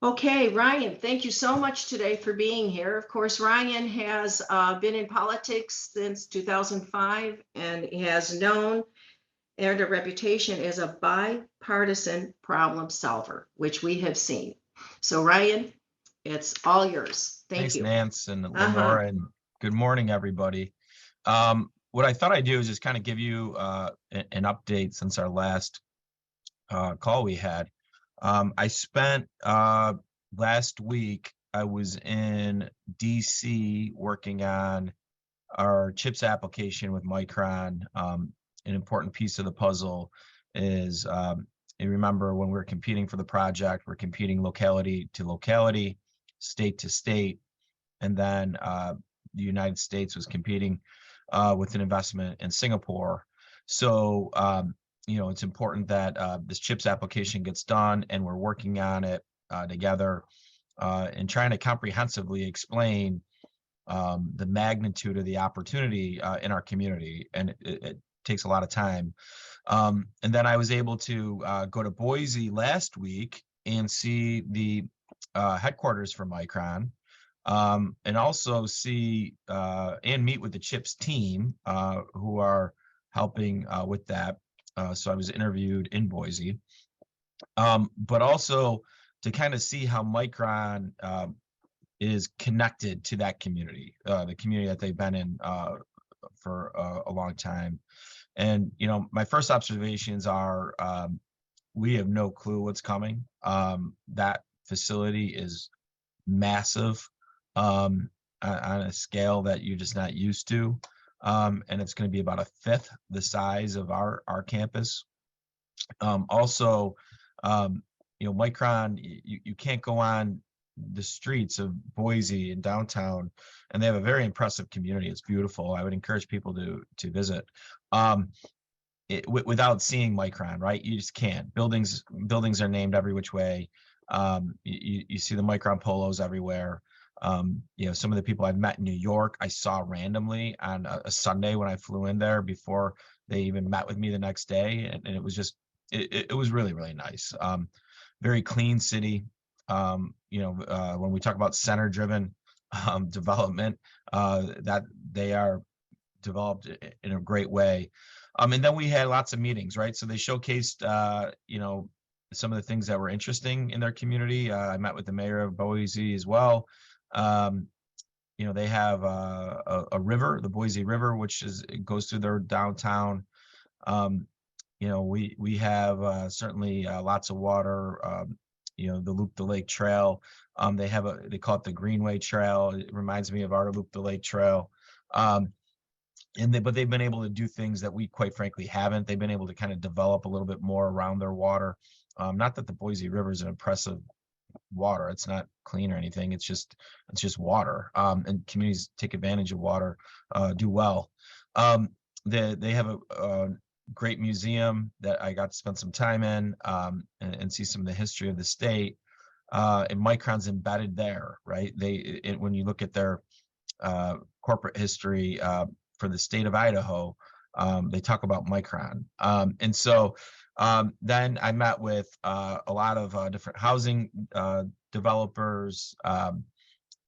Okay, Ryan, thank you so much today for being here. Of course, Ryan has been in politics since 2005 and he has known and a reputation as a bipartisan problem solver, which we have seen. So, Ryan, it's all yours. Thank Thanks, you. Nance and Uh-huh. Lenore, and good morning, everybody. What I thought I'd do is just kind of give you an update since our last call we had. I spent last week, I was in DC working on our chips application with Micron. An important piece of the puzzle is, you remember when we're competing for the project, we're competing locality to locality, state to state, and then the United States was competing with an investment in Singapore. So, it's important that this CHIPS application gets done, and we're working on it together and trying to comprehensively explain the magnitude of the opportunity in our community. And it takes a lot of time. And then I was able to go to Boise last week and see the headquarters for Micron. And also see and meet with the CHIPS team who are helping with that. So I was interviewed in Boise, but also to kind of see how Micron is connected to that community, the community that they've been in for a long time. And, my first observations are we have no clue what's coming. That facility is massive. On a scale that you're just not used to. And it's going to be about a fifth the size of our campus. Also, Micron, you can't go on the streets of Boise and downtown, and they have a very impressive community. It's beautiful. I would encourage people to visit. Without seeing Micron, right? You just can't. Buildings are named every which way. You see the Micron polos everywhere. Some of the people I've met in New York, I saw randomly on a Sunday when I flew in there before they even met with me the next day. And it was just, it was really, really nice. Very clean city. When we talk about center driven development, that they are developed in a great way. And then we had lots of meetings, right? So they showcased, some of the things that were interesting in their community. I met with the mayor of Boise as well. They have a river, the Boise River, which it goes through their downtown. We have certainly lots of water. The Loop the Lake Trail. They call it the Greenway Trail. It reminds me of our Loop the Lake Trail. But they've been able to do things that we quite frankly haven't. They've been able to kind of develop a little bit more around their water. Not that the Boise River is an impressive water. It's not clean or anything. It's just water. And communities take advantage of water, do well. They have a great museum that I got to spend some time in and see some of the history of the state. And Micron's embedded there, right? When you look at their corporate history for the state of Idaho, they talk about Micron. And so then I met with a lot of different housing developers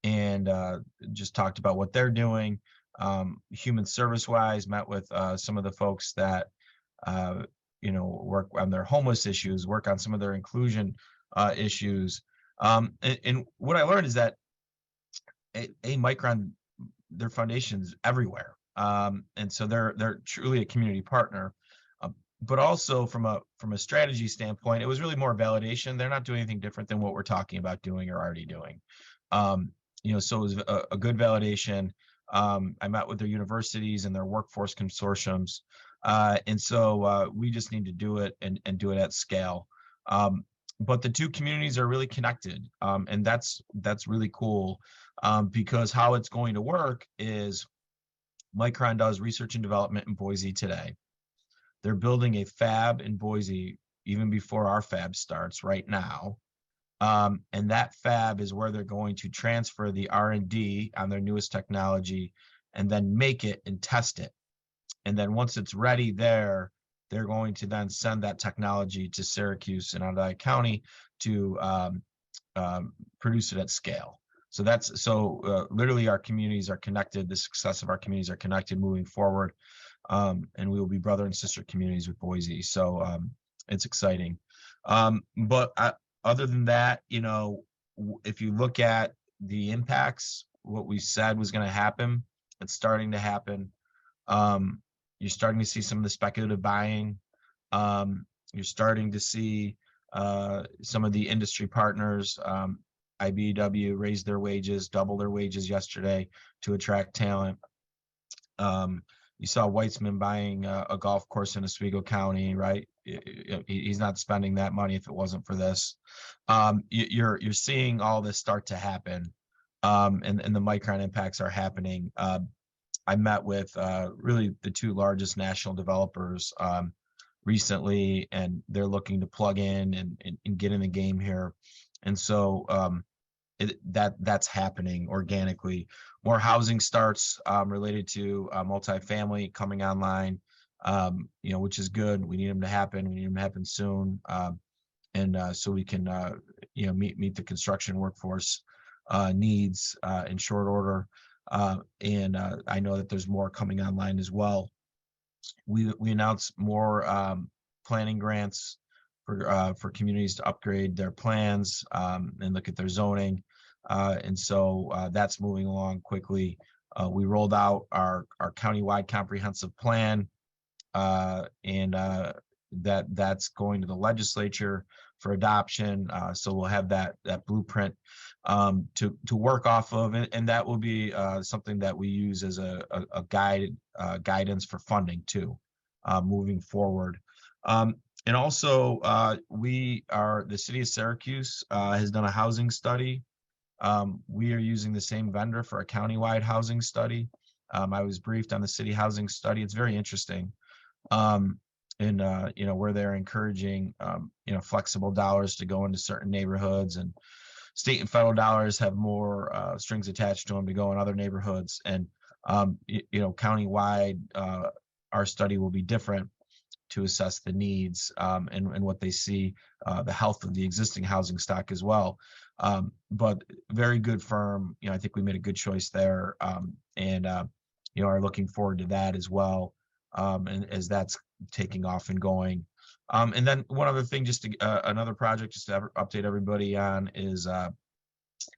and just talked about what they're doing. Human service wise, met with some of the folks that work on their homeless issues, work on some of their inclusion issues. And what I learned is that Micron, their foundation's everywhere. And so they're truly a community partner. But also from a strategy standpoint, it was really more validation. They're not doing anything different than what we're talking about doing or already doing. So it was a good validation. I met with their universities and their workforce consortiums. And so we just need to do it and do it at scale. But the two communities are really connected. And that's really cool because how it's going to work is Micron does research and development in Boise today. They're building a fab in Boise even before our fab starts right now. And that fab is where they're going to transfer the R&D on their newest technology and then make it and test it. And then once it's ready there, they're going to then send that technology to Syracuse and Onondaga County to produce it at scale. So literally our communities are connected. The success of our communities are connected moving forward. And we will be brother and sister communities with Boise. So it's exciting. But other than that, if you look at the impacts, what we said was going to happen, it's starting to happen. You're starting to see some of the speculative buying. You're starting to see some of the industry partners, IBEW raised their wages, double their wages yesterday to attract talent. You saw Weitzman buying a golf course in Oswego County, right? He's not spending that money if it wasn't for this. You're seeing all this start to happen, and the Micron impacts are happening. I met with really the two largest national developers recently, and they're looking to plug in and get in the game here. And so that's happening organically. More housing starts related to multifamily coming online, which is good. We need them to happen. We need them to happen soon, and so we can meet the construction workforce needs in short order. And I know that there's more coming online as well. We announced more planning grants for communities to upgrade their plans and look at their zoning. And so that's moving along quickly. We rolled out our countywide comprehensive plan, and that's going to the legislature for adoption. So we'll have that blueprint to work off of, and that will be something that we use as a guidance for funding too, moving forward. And also, the city of Syracuse has done a housing study. We are using the same vendor for a countywide housing study. I was briefed on the city housing study. It's very interesting. Where they're encouraging, flexible dollars to go into certain neighborhoods, and state and federal dollars have more strings attached to them to go in other neighborhoods. And, countywide, our study will be different to assess the needs and what they see, the health of the existing housing stock as well. But very good firm. I think we made a good choice there, and are looking forward to that as well. And as that's taking off and going. And then one other thing, another project just to update everybody on is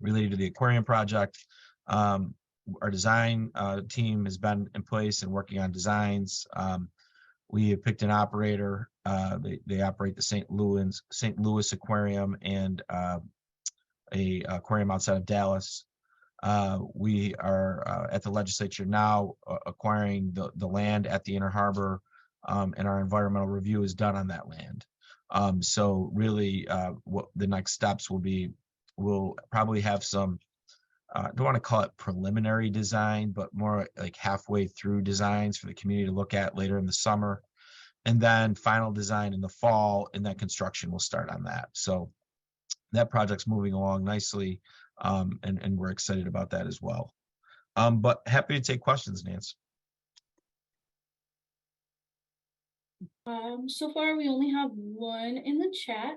related to the aquarium project. Our design team has been in place and working on designs. We have picked an operator. They operate the St. Louis Aquarium and a aquarium outside of Dallas. We are at the legislature now acquiring the land at the Inner Harbor, and our environmental review is done on that land. So really what the next steps will be, we'll probably have some, I don't want to call it preliminary design, but more like halfway through designs for the community to look at later in the summer, and then final design in the fall, and then construction will start on that. So that project's moving along nicely, and we're excited about that as well. But happy to take questions, Nance. So far we only have one in the chat.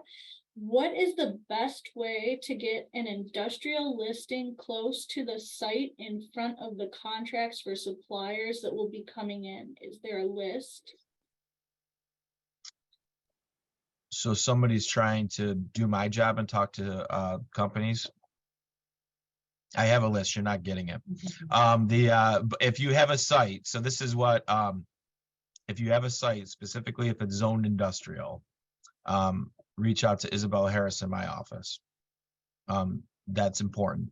What is the best way to get an industrial listing close to the site in front of the contracts for suppliers that will be coming in? Is there a list? So somebody's trying to do my job and talk to companies. I have a list. You're not getting it. If you have a site, so this is what, if you have a site, specifically if it's zoned industrial, reach out to Isabella Harris in my office. That's important.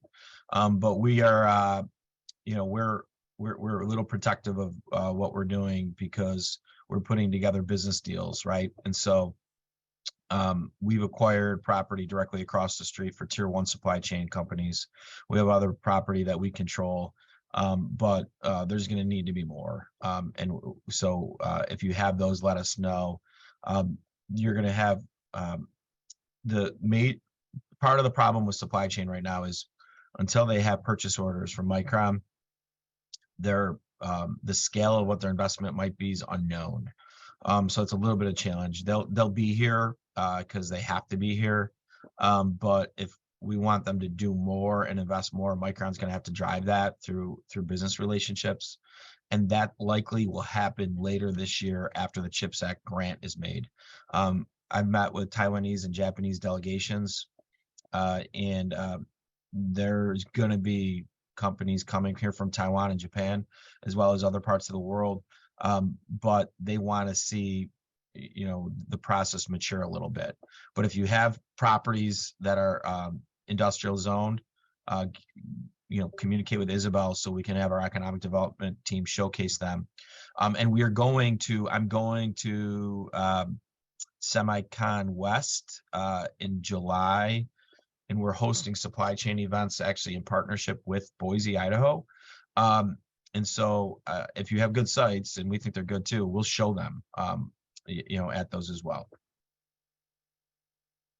But we are, we're a little protective of what we're doing because we're putting together business deals, right? And so we've acquired property directly across the street for tier 1 supply chain companies. We have other property that we control, but there's going to need to be more. And so if you have those, let us know. You're going to have part of the problem with supply chain right now is until they have purchase orders from Micron, the scale of what their investment might be is unknown. So it's a little bit of challenge. They'll be here because they have to be here. But if we want them to do more and invest more. Micron's going to have to drive that through business relationships. And that likely will happen later this year after the CHIPS Act grant is made. I've met with Taiwanese and Japanese delegations, and there's going to be companies coming here from Taiwan and Japan, as well as other parts of the world. But they want to see, the process mature a little bit. But if you have properties that are industrial zoned, communicate with Isabel so we can have our economic development team showcase them. And I'm going to SemiCon West in July, and we're hosting supply chain events actually in partnership with Boise, Idaho. And so if you have good sites, and we think they're good too, we'll show them, at those as well.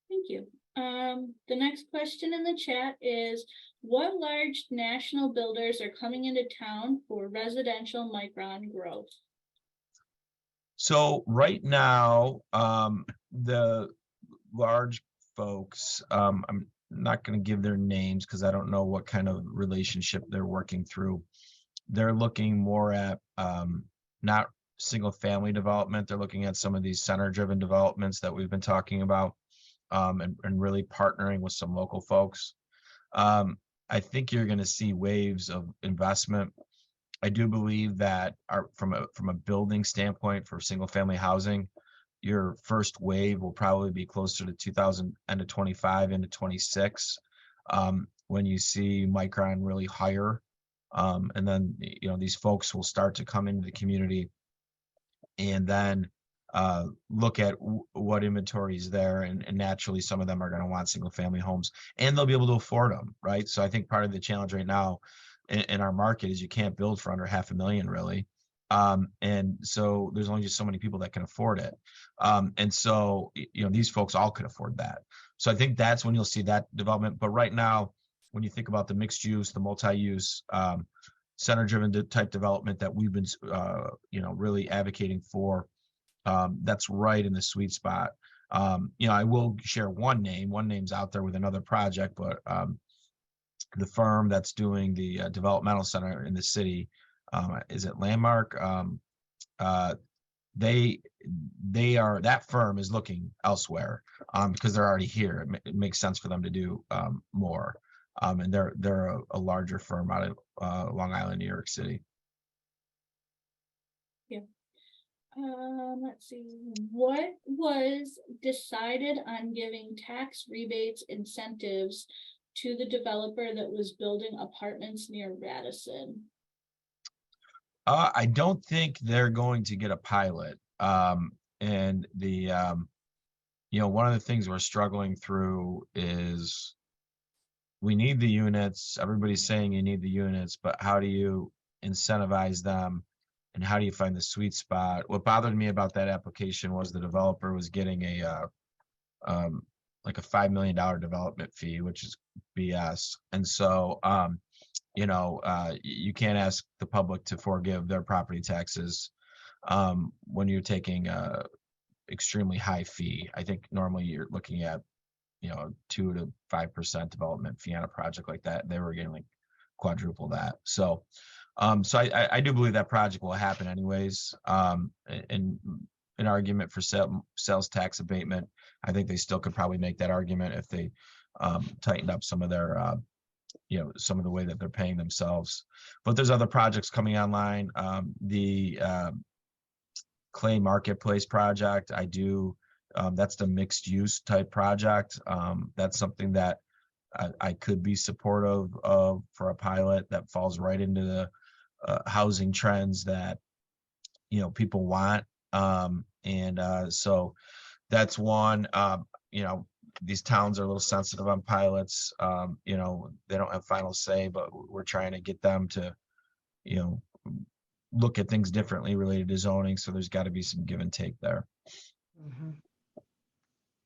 Thank you. The next question in the chat is, what large national builders are coming into town for residential Micron growth? So right now, the large folks, I'm not going to give their names because I don't know what kind of relationship they're working through. They're looking more at not single family development. They're looking at some of these center driven developments that we've been talking about, and really partnering with some local folks. I think you're going to see waves of investment. I do believe that from a building standpoint for single family housing, your first wave will probably be closer to 2025 into 26, when you see Micron really hire. And then, these folks will start to come into the community and then look at what inventory is there, and naturally some of them are going to want single family homes, and they'll be able to afford them, right? So I think part of the challenge right now in our market is you can't build for under $500,000 really, and so there's only just so many people that can afford it, and so these folks all could afford that. So I think that's when you'll see that development. But right now, when you think about the mixed use, the multi-use, center driven type development that we've been really advocating for, that's right in the sweet spot. I will share one name's out there with another project, but the firm that's doing the developmental center in the city, is it Landmark? That firm is looking elsewhere, because they're already here. It makes sense for them to do more, and they're a larger firm out of Long Island, New York City. Yeah. Let's see. What was decided on giving tax rebates incentives to the developer that was building apartments near Radisson? I don't think they're going to get a pilot. And the one of the things we're struggling through is we need the units. Everybody's saying you need the units, but how do you incentivize them? And how do you find the sweet spot? What bothered me about that application was the developer was getting like a $5 million development fee, which is BS. And so, you can't ask the public to forgive their property taxes when you're taking a extremely high fee. I think normally you're looking at 2 to 5% development fee on a project like that. They were getting like quadruple that. So I do believe that project will happen anyways. And an argument for sales tax abatement, I think they still could probably make that argument if they tightened up some of their some of the way that they're paying themselves. But there's other projects coming online. The Clay Marketplace project, that's the mixed use type project. That's something that I could be supportive of for a pilot that falls right into the housing trends that people want. So that's one. These towns are a little sensitive on pilots. They don't have final say, but we're trying to get them to look at things differently related to zoning. So there's got to be some give and take there. Mm-hmm.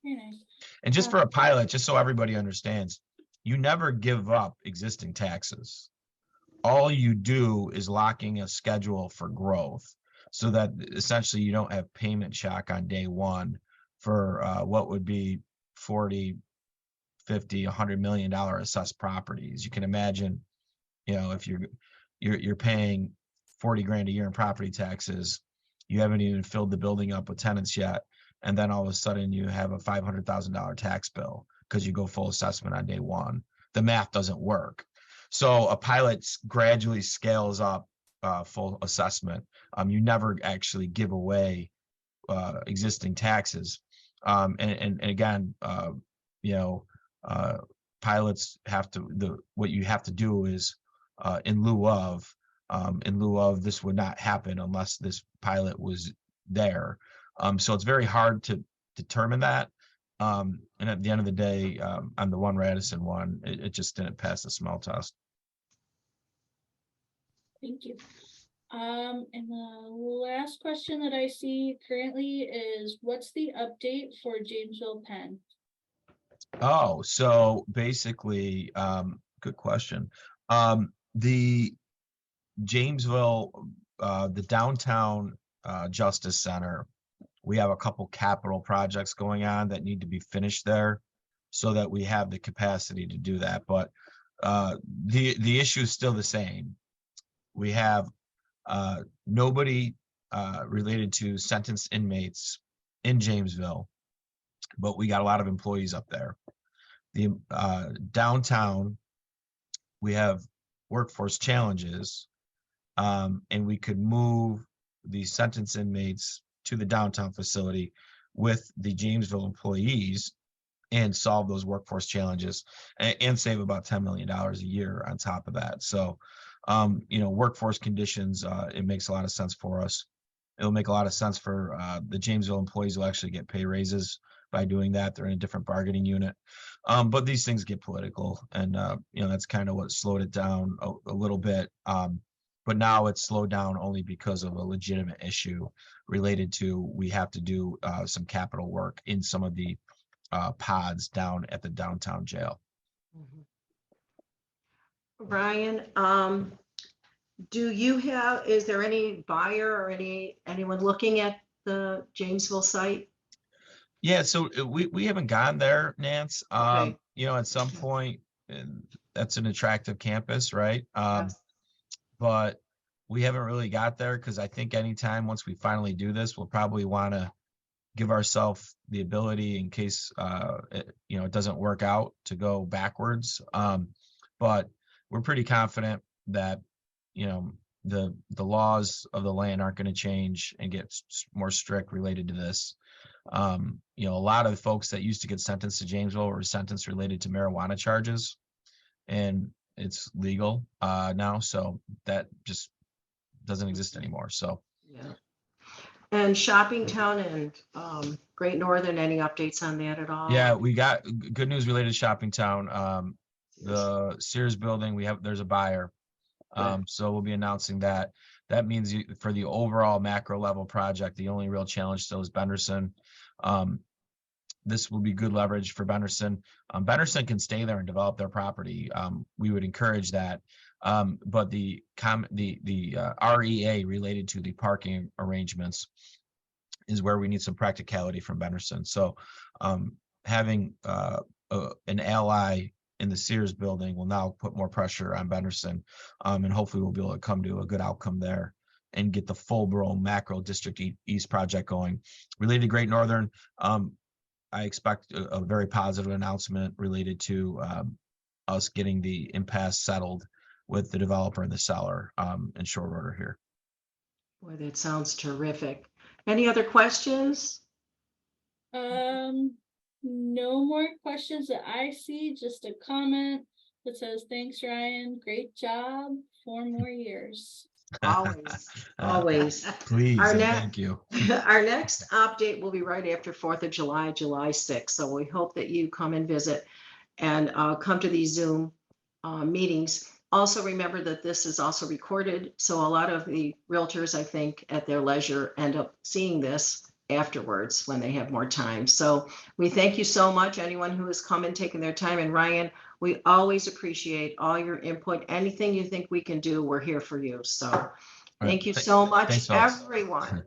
Very nice. And just for a pilot, just so everybody understands, you never give up existing taxes. All you do is locking a schedule for growth so that essentially you don't have payment shock on day one for what would be 40, 50, $100 million assessed properties. You can imagine, you know, if you're paying 40 grand a year in property taxes, you haven't even filled the building up with tenants yet, and then all of a sudden you have a $500,000 tax bill because you go full assessment on day one. The math doesn't work. So a pilot gradually scales up full assessment. You never actually give away existing taxes. And again, you know, pilots have to, what you have to do is in lieu of this would not happen unless this pilot was there. So it's very hard to determine that. And at the end of the day, on the one Radisson one, it just didn't pass the smell test. Thank you. And the last question that I see currently is, what's the update for Jamesville Penn? Oh, so basically, good question. The Jamesville, the downtown Justice Center, we have a couple capital projects going on that need to be finished there so that we have the capacity to do that. But the issue is still the same. We have nobody related to sentenced inmates in Jamesville, but we got a lot of employees up there. The downtown, we have workforce challenges, and we could move the sentenced inmates to the downtown facility with the Jamesville employees and solve those workforce challenges and save about $10 million a year on top of that. So, you know, workforce conditions, it makes a lot of sense for us. It'll make a lot of sense for the Jamesville employees who actually get pay raises by doing that. They're in a different bargaining unit. But these things get political, and you know, that's kind of what slowed it down a little bit. But now it's slowed down only because of a legitimate issue related to we have to do some capital work in some of the pods down at the downtown jail. Ryan, is there any buyer or anyone looking at the Jamesville site? Yeah, so we haven't gone there, Nance. Okay. You know, at some point, that's an attractive campus, right? Yes. But we haven't really got there because I think anytime once we finally do this, we'll probably want to give ourselves the ability in case you know, it doesn't work out to go backwards. But we're pretty confident that, you know, the laws of the land aren't going to change and get more strict related to this. You know, a lot of the folks that used to get sentenced to Jamesville were sentenced related to marijuana charges, and it's legal now, so that just doesn't exist anymore. So Yeah. And Shoppingtown and Great Northern, any updates on that at all? yeah, we got good news related to Shoppingtown. The Sears building, there's a buyer. So we'll be announcing that. That means for the overall macro level project, the only real challenge still is Benderson. This will be good leverage for Benderson. Benderson can stay there and develop their property. We would encourage that. But the REA related to the parking arrangements is where we need some practicality from Benderson. So having an ally in the Sears building will now put more pressure on Benderson, and hopefully we'll be able to come to a good outcome there and get the full-blown macro district east project going. Related to Great Northern, I expect a very positive announcement related to us getting the impasse settled with the developer and the seller in short order here. Boy, that sounds terrific. Any other questions? No more questions that I see, just a comment that says, thanks, Ryan. Great job. 4 more years. Always, always. Please, Our and next- thank you. Our next update will be right after 4th of July, July 6th. So we hope that you come and visit and come to these Zoom meetings. Also remember that this is also recorded. So a lot of the realtors, I think, at their leisure end up seeing this afterwards when they have more time. So we thank you so much, anyone who has come and taken their time. And Ryan, we always appreciate all your input. Anything you think we can do, we're here for you. So thank you so much, Thanks, folks. everyone.